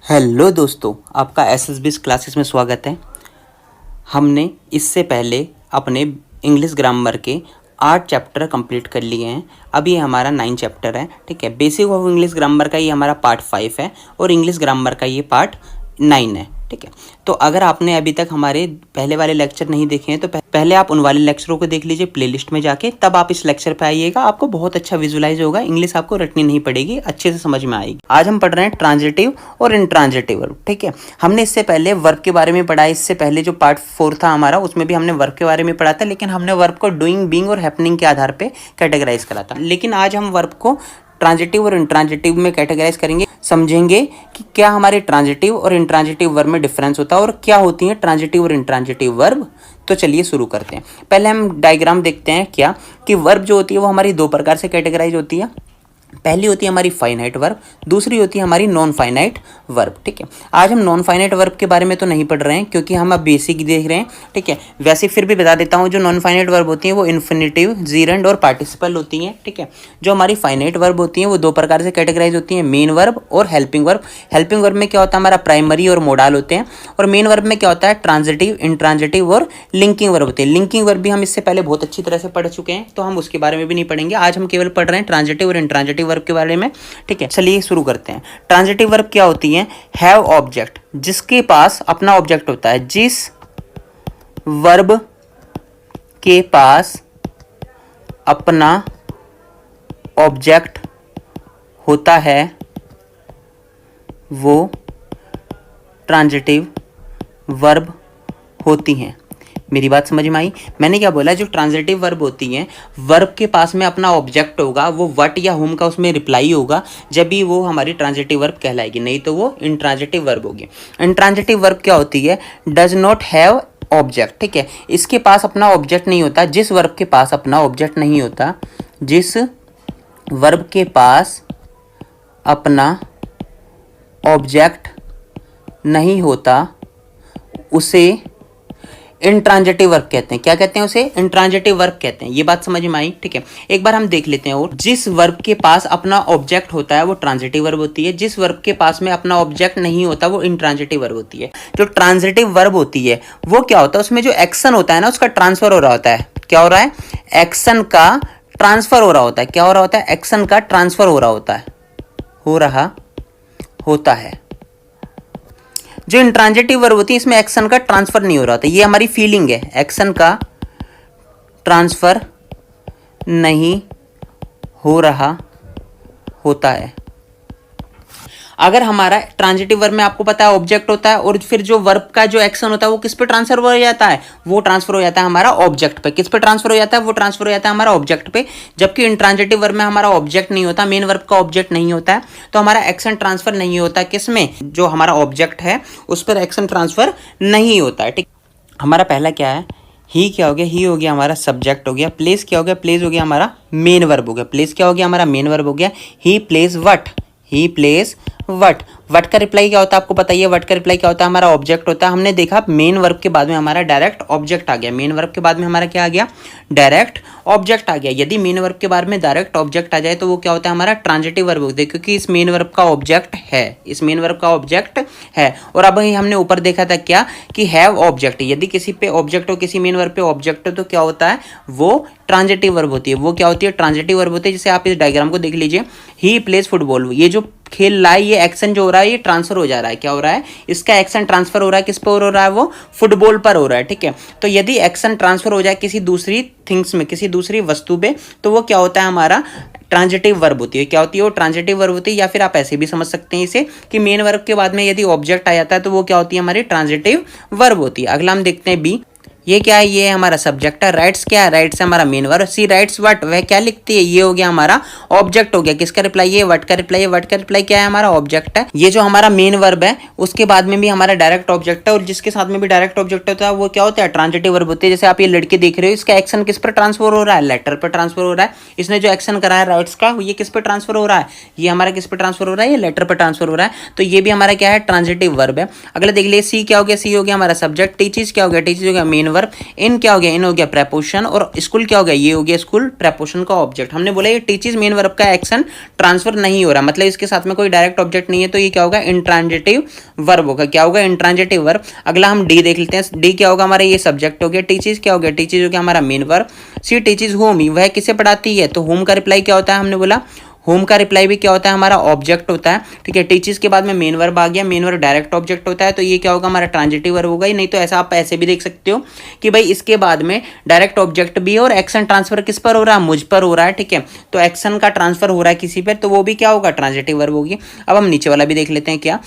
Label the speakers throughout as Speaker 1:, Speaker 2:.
Speaker 1: Hello दोस्तों, आपका एसएसबीस classes में स्वागत है। हमने इससे पहले अपने इंग्लिश ग्रामर के 8 चैप्टर कंप्लीट कर लिए हैं। अब ये हमारा 9 चैप्टर है। ठीक है, बेसिक ऑफ इंग्लिश ग्रामर का ये हमारा पार्ट 5 है और इंग्लिश ग्रामर का ये पार्ट 9 है। ठीक है, तो अगर आपने अभी तक हमारे पहले वाले लेक्चर नहीं देखे हैं तो पहले आप उन वाले लेक्चरों को देख लीजिए प्लेलिस्ट में जाके, तब आप इस लेक्चर पे आइएगा। आपको बहुत अच्छा विजुलाइज होगा, इंग्लिश आपको रटनी नहीं पड़ेगी, अच्छे से समझ में आएगी। आज हम पढ़ रहे हैं ट्रांजिटिव और इंट्रांजिटिव वर्ब। ठीक है, हमने इससे पहले वर्ब के बारे में पढ़ा। इससे पहले जो पार्ट 4 था हमारा, उसमें भी हमने वर्ब के बारे में पढ़ा था, लेकिन हमने वर्ब को डूइंग, बीइंग और हैपनिंग के आधार पर कैटेगराइज करा था। लेकिन आज हम वर्ब को ट्रांजिटिव और इंट्रांजिटिव में कैटेगराइज करेंगे, समझेंगे कि क्या हमारे ट्रांजिटिव और इंट्रांजिटिव वर्ब में डिफरेंस होता है और क्या होती है ट्रांजिटिव और इंट्रांजिटिव वर्ब। तो चलिए शुरू करते हैं। पहले हम डायग्राम देखते हैं क्या कि वर्ब जो होती है वो हमारी दो प्रकार से कैटेगराइज होती है। पहली होती है हमारी फाइनाइट वर्ब, दूसरी होती है हमारी नॉन फाइनाइट वर्ब। ठीक है, आज हम नॉन फाइनाइट वर्ब के बारे में तो नहीं पढ़ रहे हैं क्योंकि हम अब बेसिक देख रहे हैं। ठीक है, वैसे फिर भी बता देता हूँ, जो नॉन फाइनाइट वर्ब होती हैं वो इन्फिनेटिव, जीरेंड और पार्टिसिपल होती हैं। ठीक है, जो हमारी फाइनाइट वर्ब होती हैं वो दो प्रकार से कैटेगराइज होती हैं, मेन वर्ब और हेल्पिंग वर्ब। हेल्पिंग वर्ब में क्या होता है, हमारा प्राइमरी और मोडाल होते हैं, और मेन वर्ब में क्या होता है, ट्रांजिटिव, इंट्रांजिटिव और लिंकिंग वर्ब होते हैं। लिंकिंग वर्ब भी हम इससे पहले बहुत अच्छी तरह से पढ़ चुके हैं, तो हम उसके बारे में भी नहीं पढ़ेंगे। आज हम केवल पढ़ रहे हैं ट्रांजिटिव और इंट्रांजिटिव वर्ब के बारे में। ठीक है, चलिए शुरू करते हैं। ट्रांजिटिव वर्ब क्या होती है, हैव ऑब्जेक्ट, जिसके पास अपना ऑब्जेक्ट होता है। जिस वर्ब के पास अपना ऑब्जेक्ट होता है वो ट्रांजिटिव वर्ब होती हैं। मेरी बात समझ में आई? मैंने क्या बोला, जो ट्रांजिटिव वर्ब होती हैं, वर्ब के पास में अपना ऑब्जेक्ट होगा, वो व्हाट या हुम का उसमें रिप्लाई होगा, जब भी वो हमारी ट्रांजिटिव वर्ब कहलाएगी, नहीं तो वो इंट्रांजिटिव वर्ब होगी। इंट्रांजिटिव वर्ब क्या होती है, डज नॉट हैव ऑब्जेक्ट। ठीक है, इसके पास अपना ऑब्जेक्ट नहीं होता। जिस वर्ब के पास अपना ऑब्जेक्ट नहीं होता, जिस वर्ब के पास अपना ऑब्जेक्ट नहीं होता, उसे इंट्रांजिटिव वर्ब कहते हैं। क्या कहते हैं उसे? इंट्रांजिटिव वर्ब कहते हैं। ये बात समझ में आई? ठीक है, एक बार हम देख लेते हैं। और जिस वर्ब के पास अपना ऑब्जेक्ट होता है वो ट्रांजिटिव वर्ब होती है, जिस वर्ब के पास में अपना ऑब्जेक्ट नहीं होता वो इंट्रांजिटिव वर्ब होती है। जो ट्रांजिटिव वर्ब होती है वो क्या होता है, उसमें जो एक्शन होता है ना, उसका ट्रांसफर हो रहा होता है। क्या हो रहा है? एक्शन का ट्रांसफर हो रहा होता है। क्या हो रहा होता है? एक्शन का ट्रांसफर हो रहा होता है, हो रहा होता है। जो इंट्रांजिटिव वर्ब होती है इसमें एक्शन का ट्रांसफर नहीं हो रहा था। ये हमारी फीलिंग है, एक्शन का ट्रांसफर नहीं हो रहा होता है। अगर हमारा ट्रांजिटिव वर्ब में आपको पता है ऑब्जेक्ट होता है, और फिर जो वर्ब का जो एक्शन होता है वो किस पे ट्रांसफर हो जाता है, वो ट्रांसफर हो जाता है हमारा ऑब्जेक्ट पे। किस पे ट्रांसफर हो जाता है? वो ट्रांसफर हो जाता है हमारा ऑब्जेक्ट पे। जबकि इंट्रांजिटिव वर्ब में हमारा ऑब्जेक्ट नहीं होता, मेन वर्ब का ऑब्जेक्ट नहीं होता है, तो हमारा एक्शन ट्रांसफर नहीं होता। किस में? जो हमारा ऑब्जेक्ट है उस पर एक्शन ट्रांसफर नहीं होता है। ठीक, हमारा पहला क्या है, ही क्या हो गया, ही हो गया हमारा सब्जेक्ट हो गया। प्लेस क्या हो गया, प्लेस हो गया हमारा मेन वर्ब हो गया। प्लेस क्या हो गया, हमारा मेन वर्ब हो गया। He place what, he place what. What का रिप्लाई क्या होता है आपको पता ही है। वट का रिप्लाई क्या होता है, हमारा ऑब्जेक्ट होता है। हमने देखा मेन वर्ब के बाद में हमारा डायरेक्ट ऑब्जेक्ट आ गया। मेन वर्ब के बाद में हमारा क्या आ गया, डायरेक्ट ऑब्जेक्ट आ गया। यदि मेन वर्ब के बाद में डायरेक्ट ऑब्जेक्ट आ जाए तो वो क्या होता है, हमारा ट्रांजिटिव वर्ब होता है, क्योंकि इस मेन वर्ब का ऑब्जेक्ट है, इस मेन वर्ब का ऑब्जेक्ट है। और अब हमने ऊपर देखा था क्या कि हैव ऑब्जेक्ट। यदि किसी पे ऑब्जेक्ट हो, किसी मेन वर्ब पे ऑब्जेक्ट हो, तो क्या होता है, वो ट्रांजिटिव वर्ब होती है। वो क्या होती है, ट्रांजिटिव वर्ब होती है। जैसे आप इस डायग्राम को देख लीजिए, ही प्लेस फुटबॉल। ये जो खेल रहा है, ये एक्शन जो हो रहा है ये ट्रांसफर हो जा रहा है। क्या हो रहा है, इसका एक्शन ट्रांसफर हो रहा है। किस पर हो रहा है, वो फुटबॉल पर हो रहा है। ठीक है, तो यदि एक्शन ट्रांसफर हो जाए किसी दूसरी थिंग्स में, किसी दूसरी वस्तु पे, तो वो क्या होता है, हमारा ट्रांजिटिव वर्ब होती है। क्या होती है, वो ट्रांजिटिव वर्ब होती है। या फिर आप ऐसे भी समझ सकते हैं इसे कि मेन वर्ब के बाद में यदि ऑब्जेक्ट आ जाता है तो वो क्या होती है, हमारी ट्रांजिटिव वर्ब होती है। अगला हम देखते हैं बी। ये क्या है, ये हमारा सब्जेक्ट है। राइट्स क्या है, राइट्स हमारा main verb. She writes what, वह क्या लिखती है, ये हो गया हमारा ऑब्जेक्ट हो गया। किसका रिप्लाई, ये व्हाट का रिप्लाई है। व्हाट का रिप्लाई क्या है, हमारा ऑब्जेक्ट है। ये जो हमारा मेन वर्ब है उसके बाद में भी हमारा डायरेक्ट ऑब्जेक्ट है, और जिसके साथ में भी डायरेक्ट ऑब्जेक्ट होता है वो क्या होता है, ट्रांजिटिव वर्ब होती है। जैसे आप ये लड़के देख रहे हो, इसका एक्शन किस पर ट्रांसफर हो रहा है, लेटर पर ट्रांसफर हो रहा है। इसने जो एक्शन करा है राइट्स का, ये किस पर ट्रांसफर हो रहा है, ये हमारा किस पर ट्रांसफर हो रहा है, ये लेटर पर ट्रांसफर हो रहा है। तो ये भी हमारा क्या है, ट्रांजिटिव वर्ब है। अगला देख लीजिए सी क्या हो गया, सी हो गया हमारा सब्जेक्ट। टीचर्स क्या हो गया, टीचर्स हो गया मेन वर्ब, इन क्या हो गया, इन हो गया प्रेपोजिशन, और स्कूल क्या हो गया, ये हो गया स्कूल प्रेपोजिशन का ऑब्जेक्ट। हमने बोला ये टीचेस मेन वर्ब का एक्शन ट्रांसफर नहीं हो रहा, मतलब इसके साथ में कोई डायरेक्ट ऑब्जेक्ट नहीं है, तो ये क्या होगा, इंट्रांजिटिव वर्ब होगा। क्या होगा, इंट्रांजिटिव वर्ब। अगला हम डी देख लेते हैं। डी क्या होगा हमारा, ये सब्जेक्ट हो गया। टीचेस क्या हो गया, टीचेस हो गया हमारा मेन वर्ब। सी टीचेस होम, वह किसे पढ़ाती है, तो होम का रिप्लाई क्या होता है, हमने बोला होम का रिप्लाई भी क्या होता है, हमारा ऑब्जेक्ट होता है। ठीक है, टीचर्स के बाद में मेन वर्ब आ गया, मेन वर्ब डायरेक्ट ऑब्जेक्ट होता है, तो ये क्या होगा, हमारा ट्रांजिटिव वर्ब होगा ही। नहीं तो ऐसा आप ऐसे भी देख सकते हो कि भाई इसके बाद में डायरेक्ट ऑब्जेक्ट भी है और एक्शन ट्रांसफर किस पर हो रहा है, मुझ पर हो रहा है। ठीक है, तो एक्शन का ट्रांसफर हो रहा है किसी पर, तो वो भी क्या होगा, ट्रांजिटिव वर्ब होगी। अब हम नीचे वाला भी देख लेते हैं। क्या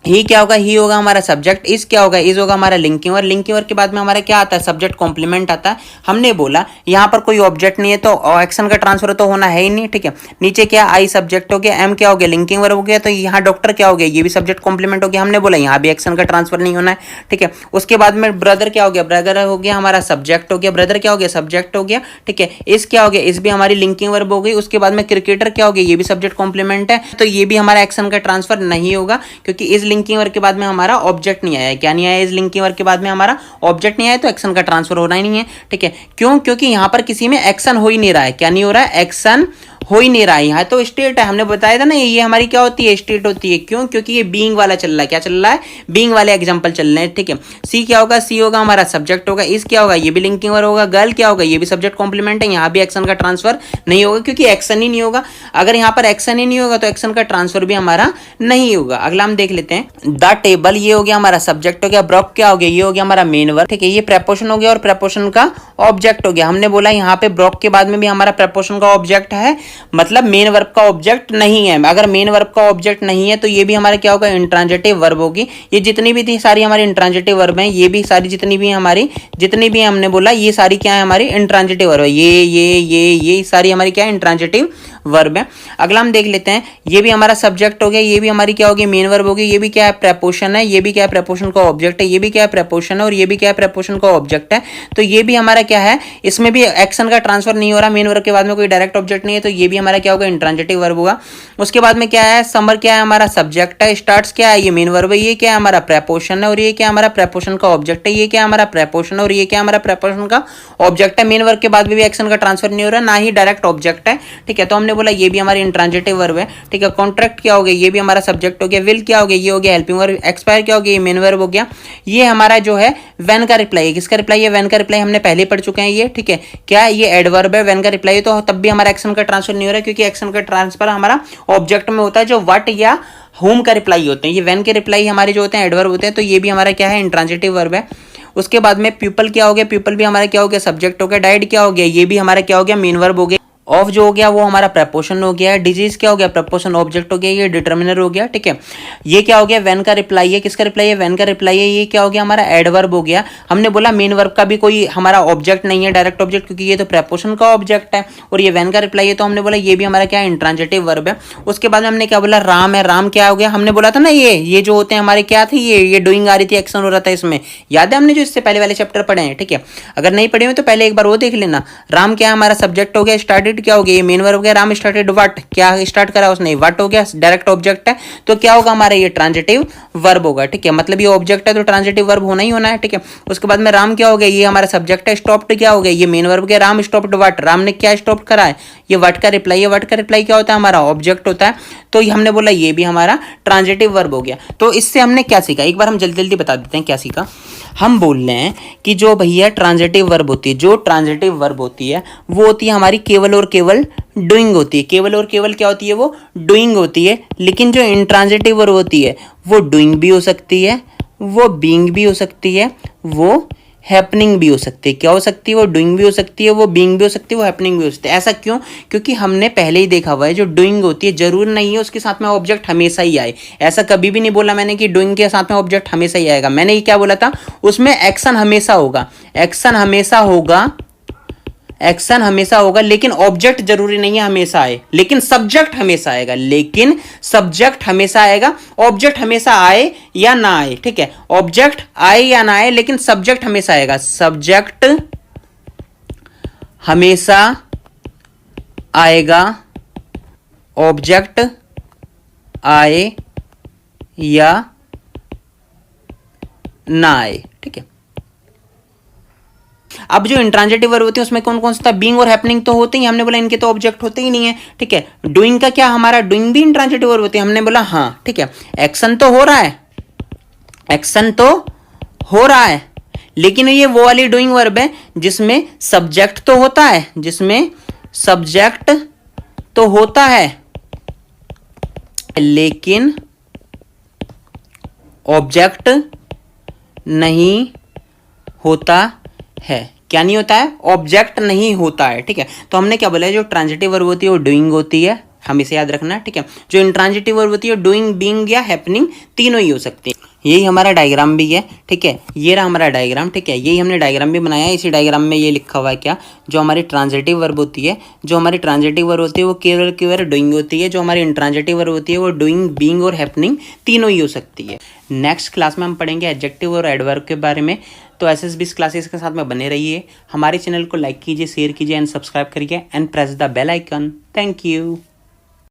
Speaker 1: ही क्या होगा, ही होगा हमारा सब्जेक्ट, इस क्या होगा, इस होगा हमारा लिंकिंग वर्ब। लिंकिंग वर्ब के बाद में हमारा क्या आता है, सब्जेक्ट कॉम्प्लीमेंट आता है। हमने बोला यहाँ पर कोई ऑब्जेक्ट नहीं है तो एक्शन का ट्रांसफर तो होना है ही नहीं। ठीक है, नीचे क्या, आई सब्जेक्ट हो गया, एम क्या हो गया, लिंकिंग वर्ब हो गया, तो यहाँ डॉक्टर क्या हो गया, ये भी सब्जेक्ट कॉम्प्लीमेंट हो गया। हमने बोला यहाँ भी एक्शन का ट्रांसफर नहीं होना है। ठीक है, उसके बाद में ब्रदर क्या हो गया, ब्रदर हो गया हमारा सब्जेक्ट हो गया, ब्रदर क्या हो गया, सब्जेक्ट हो गया। ठीक है, इस क्या हो गया, इस भी हमारी लिंकिंग वर्ब हो गई। उसके बाद में क्रिकेटर क्या हो गया, ये भी सब्जेक्ट कॉम्प्लीमेंट है, तो ये भी हमारा एक्शन का ट्रांसफर नहीं होगा, क्योंकि इस लिंकिंग वर्ब के बाद में हमारा ऑब्जेक्ट नहीं आया। क्या नहीं आया, इस लिंकिंग वर्ब के बाद में हमारा ऑब्जेक्ट नहीं आया, तो एक्शन का ट्रांसफर होना ही नहीं है। ठीक है, क्यों, क्योंकि यहां पर किसी में एक्शन हो ही नहीं रहा है। क्या नहीं हो रहा है, एक्शन हो ही नहीं रहा है। यहाँ तो स्टेट है, हमने बताया था ना, ये हमारी क्या होती है, स्टेट होती है। क्यों, क्योंकि ये बीइंग वाला चल रहा है। क्या चल रहा है, बीइंग वाले एग्जांपल चल रहे हैं। ठीक है, सी क्या होगा, सी होगा हमारा सब्जेक्ट होगा, इस क्या होगा, ये भी लिंकिंग वर्ब होगा। गर्ल क्या होगा, ये भी सब्जेक्ट कॉम्प्लीमेंट है, यहाँ भी एक्शन का ट्रांसफर नहीं होगा, क्योंकि एक्शन ही नहीं होगा। अगर यहाँ पर एक्शन ही नहीं होगा तो एक्शन का ट्रांसफर भी हमारा नहीं होगा। अगला हम देख लेते हैं, द टेबल, ये हो गया हमारा सब्जेक्ट हो गया। ब्रॉक क्या हो गया, ये हो गया हमारा मेन वर्ब। ठीक है, ये प्रेपोजिशन हो गया और प्रेपोजिशन का ऑब्जेक्ट हो गया। हमने बोला यहाँ पे ब्रॉक के बाद में भी हमारा प्रेपोजिशन का ऑब्जेक्ट है, मतलब मेन वर्ब का ऑब्जेक्ट नहीं है। अगर मेन वर्ब का ऑब्जेक्ट नहीं है तो ये भी हमारे क्या होगा, इंट्रांजिटिव वर्ब होगी। ये जितनी भी थी सारी हमारी इंट्रांजिटिव वर्ब हैं, ये भी सारी जितनी भी हमारी जितनी भी हमने बोला ये सारी क्या है, हमारी इंट्रांजिटिव वर्ब है। ये सारी हमारी क्या है, इंट्रांजिटिव वर्ब है। अगला हम देख लेते हैं, ये भी हमारा सब्जेक्ट हो गया, ये भी हमारी क्या होगी, मेन वर्ब होगी। ये भी क्या है, प्रेपोजिशन है, ये भी क्या है, प्रेपोजिशन का ऑब्जेक्ट है। ये भी क्या है, प्रेपोजिशन है, और ये भी क्या है, प्रेपोजिशन का ऑब्जेक्ट है। तो ये भी हमारा क्या है, इसमें भी एक्शन का ट्रांसफर नहीं हो रहा, मेन वर्ब के बाद में कोई डायरेक्ट ऑब्जेक्ट नहीं है, तो ये भी हमारा क्या होगा, इंट्रांजिटिव वर्ब होगा। उसके बाद में क्या है, समर क्या है, हमारा सब्जेक्ट है। स्टार्ट्स क्या है, ये मेन वर्ब है। ये क्या है, हमारा प्रेपोजिशन है, और ये क्या है, हमारा प्रेपोजिशन का ऑब्जेक्ट है। ये क्या है, हमारा प्रेपोजिशन है, और ये क्या है, हमारा प्रेपोजिशन का ऑब्जेक्ट है। मेन वर्ब के बाद भी एक्शन का ट्रांसफर नहीं हो रहा, ना ही डायरेक्ट ऑब्जेक्ट है। ठीक है, तो हमने बोला ये भी हमारी इंट्रांजिटिव वर्ब है। ठीक है, कॉन्ट्रैक्ट क्या हो गया, ये भी हमारा सब्जेक्ट हो गया। विल क्या हो गया, ये हो गया हेल्पिंग वर्ब। एक्सपायर क्या हो गया, ये मेन वर्ब हो गया। ये हमारा जो है व्हेन का रिप्लाई है। किसका रिप्लाई है, व्हेन का रिप्लाई हमने पहले पढ़ चुके हैं ये। ठीक है, क्या ये एडवर्ब है, व्हेन का रिप्लाई है, तो तब भी हमारा एक्शन का ट्रांसफर नहीं हो रहा है, क्योंकि एक्शन का ट्रांसफर हमारा ऑब्जेक्ट में होता है, जो व्हाट या होम का रिप्लाई होते हैं। ये व्हेन के रिप्लाई हमारे जो होते हैं एडवर्ब होते हैं, तो ये भी हमारा क्या है, इंट्रांजिटिव वर्ब है। उसके बाद में पीपल क्या हो गया, पीपल भी हमारा क्या हो गया, सब्जेक्ट हो गया। डाइड क्या हो गया, ये भी हमारा क्या हो गया, मेन वर्ब हो गया। ऑफ जो हो गया वो हमारा प्रेपोजिशन हो गया है। डिजीज क्या हो गया, प्रेपोजिशन ऑब्जेक्ट हो गया, ये डिटर्मिनर हो गया। ठीक है, ये क्या हो गया, व्हेन का रिप्लाई है। किसका रिप्लाई है, व्हेन का रिप्लाई है। ये क्या हो गया, हमारा एडवर्ब हो गया। हमने बोला मेन वर्ब का भी कोई हमारा ऑब्जेक्ट नहीं है, डायरेक्ट ऑब्जेक्ट, क्योंकि ये तो प्रेपोजिशन का ऑब्जेक्ट है, और ये व्हेन का रिप्लाई है, तो हमने बोला ये भी हमारा क्या है, इंट्रांजिटिव वर्ब है। उसके बाद में हमने क्या बोला, राम है। राम क्या हो गया, हमने बोला था ना ये जो होते हैं हमारे क्या थे, ये डूइंग आ रही थी, एक्शन हो रहा था इसमें, याद है हमने जो इससे पहले वाले चैप्टर पढ़े हैं। ठीक है, अगर नहीं पढ़े हो तो पहले एक बार वो देख लेना। राम क्या हमारा सब्जेक्ट हो गया। स्टार्टेड क्या हो गया, ये मेन वर्ब हो गया। राम स्टार्टेड व्हाट, क्या स्टार्ट करा उसने, व्हाट हो गया, डायरेक्ट ऑब्जेक्ट है, तो क्या होगा हमारा, ये ट्रांजिटिव वर्ब होगा। ठीक है, मतलब ये ऑब्जेक्ट है तो ट्रांजिटिव वर्ब होना ही होना है। ठीक है, उसके बाद में राम क्या हो गया, ये हमारा सब्जेक्ट है। स्टॉप्ड क्या हो गया, ये मेन वर्ब हो गया। राम स्टॉप्ड व्हाट, राम ने क्या स्टॉप करा है, ये व्हाट का रिप्लाई है। व्हाट का रिप्लाई क्या होता है, हमारा ऑब्जेक्ट होता है, तो हमने बोला ये भी हमारा ट्रांजिटिव वर्ब हो गया। तो इससे हमने क्या सीखा, एक बार हम जल्दी जल्दी बता देते हैं क्या सीखा। हम बोल रहे हैं कि जो भैया ट्रांजिटिव वर्ब होती है, जो ट्रांजिटिव वर्ब होती है वो होती है हमारी केवल और केवल डूइंग होती है। केवल और केवल क्या होती है, वो डूइंग होती है। लेकिन जो इंट्रांजिटिव वर्ब होती है वो डूइंग भी हो सकती है, वो बीइंग भी हो सकती है, वो हैपनिंग भी हो सकती है। क्या हो सकती है, वो डूइंग भी हो सकती है, वो बीइंग भी हो सकती है, वो हैपनिंग भी हो सकती है। ऐसा क्यों, क्योंकि हमने पहले ही देखा हुआ है जो डूइंग होती है जरूर नहीं है उसके साथ में ऑब्जेक्ट हमेशा ही आए। ऐसा कभी भी नहीं बोला मैंने कि डूइंग के साथ में ऑब्जेक्ट हमेशा ही आएगा। मैंने ये क्या बोला था, उसमें एक्शन हमेशा होगा, एक्शन हमेशा होगा, एक्शन हमेशा होगा, लेकिन ऑब्जेक्ट जरूरी नहीं है हमेशा आए, लेकिन सब्जेक्ट हमेशा आएगा, लेकिन सब्जेक्ट हमेशा आएगा, ऑब्जेक्ट हमेशा आए या ना आए। ठीक है, ऑब्जेक्ट आए या ना आए लेकिन सब्जेक्ट हमेशा आएगा, सब्जेक्ट हमेशा आएगा, ऑब्जेक्ट आए या ना आए। ठीक है, अब जो इंट्रांजिटिव वर्ब होती है उसमें कौन कौन सा था, बीइंग और हैपनिंग तो होते ही, हमने बोला इनके तो ऑब्जेक्ट होते ही नहीं है, ठीक है। डूइंग का क्या, हमारा डूइंग भी इंट्रांजिटिव वर्ब होती है, हमने बोला हाँ, ठीक है। एक्शन तो हो रहा है, एक्शन तो हो रहा है, लेकिन ये वो वाली डूइंग वर्ब है जिसमें सब्जेक्ट तो होता है, जिसमें सब्जेक्ट तो होता है लेकिन ऑब्जेक्ट नहीं होता है। क्या नहीं होता है, ऑब्जेक्ट नहीं होता है, ठीक है। तो हमने क्या बोला है, जो ट्रांजिटिव वर्ब होती है वो डूइंग होती है, हम इसे याद रखना, ठीक है। जो इंट्रांजिटिव वर्ब होती है डूइंग, बीइंग या हैपनिंग, तीनों ही हो सकती है। यही हमारा डायग्राम भी है, ठीक है। ये रहा हमारा डायग्राम, ठीक है। यही हमने डायग्राम भी बनाया है। इसी डायग्राम में ये लिखा हुआ है क्या, जो हमारी ट्रांजिटिव वर्ब होती है, जो हमारी ट्रांजिटिव वर्ब होती है वो केवल डूइंग होती है। जो हमारी इंट्रांजिटिव वर्ब होती है वो डूइंग, बीइंग और हैपनिंग तीनों ही हो सकती है। नेक्स्ट क्लास में हम पढ़ेंगे एडजेक्टिव और एडवर्ब के बारे में। तो SS20 क्लासेस के साथ में बने रहिए। हमारे चैनल को लाइक कीजिए, शेयर कीजिए एंड सब्सक्राइब करिए and press the bell icon. Thank you.